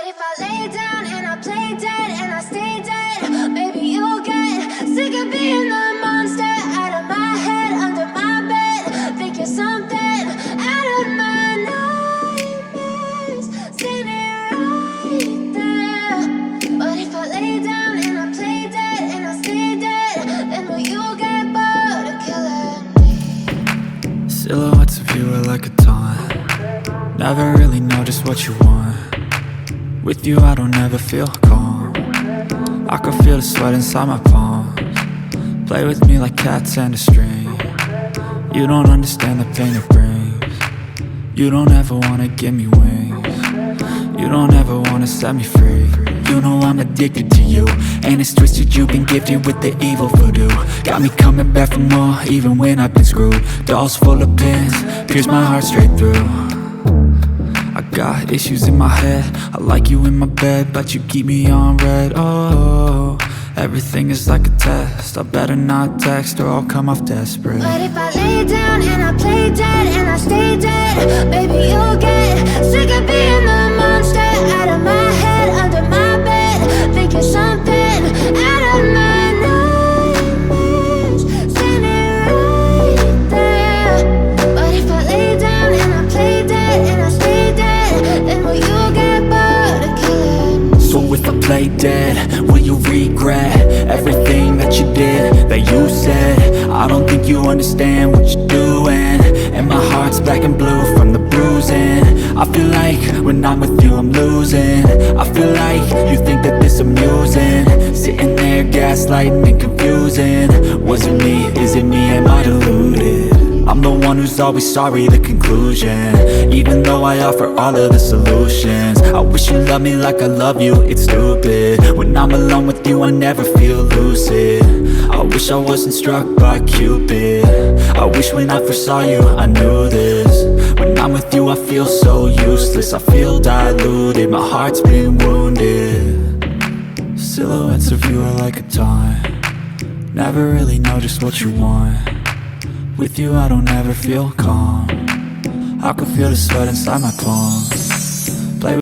if I lay down and I play dead and I stay dead, maybe you'll get sick of being the monster out of my head, under my bed. Think you're something out of my nightmares, standing right there. But if I lay down and I play dead and I stay dead, then will you get bored of killing me? Silhouettes of you are like a taunt. Never really know just what you want. With you I don't ever feel calm. I can feel the sweat inside my palms. Play with me like cats and a string. You don't understand the pain it brings. You don't ever wanna give me wings. You don't ever wanna set me free. You know I'm addicted to you, and it's twisted, you've been gifted with the evil voodoo. Got me coming back for more, even when I've been screwed. Dolls full of pins, pierce my heart straight through. I got issues in my head, I like you in my bed, but you keep me on red. Oh, everything is like a test, I better not text or I'll come off desperate. But if I lay down and I play dead and I stay dead, baby you'll get sick of being the monster out of my head, under my bed. Think you're something out of my nightmares, standing right there. But if I lay down and I play dead and I stay dead, then will you get bored of killing me? So if I play dead, will you regret everything that you did, that you said? I don't think you understand what you're doing, and my heart's black and blue from the bruising. I feel like when I'm with you I'm losing. I feel like you think that this amusing, sitting there gaslighting and confusing. Was it me? Is it me? Am I deluded? I'm the one who's always sorry, the conclusion, even though I offer all of the solutions. I wish you loved me like I love you, it's stupid. When I'm alone with you I never feel lucid. I wish I wasn't struck by Cupid. I wish when I first saw you I knew this. When I'm with you I feel so useless, I feel diluted, my heart's been wounded. Silhouettes of you are like a taunt. Never really know just what you want. With you I don't ever feel calm. I can feel the sweat inside my palms.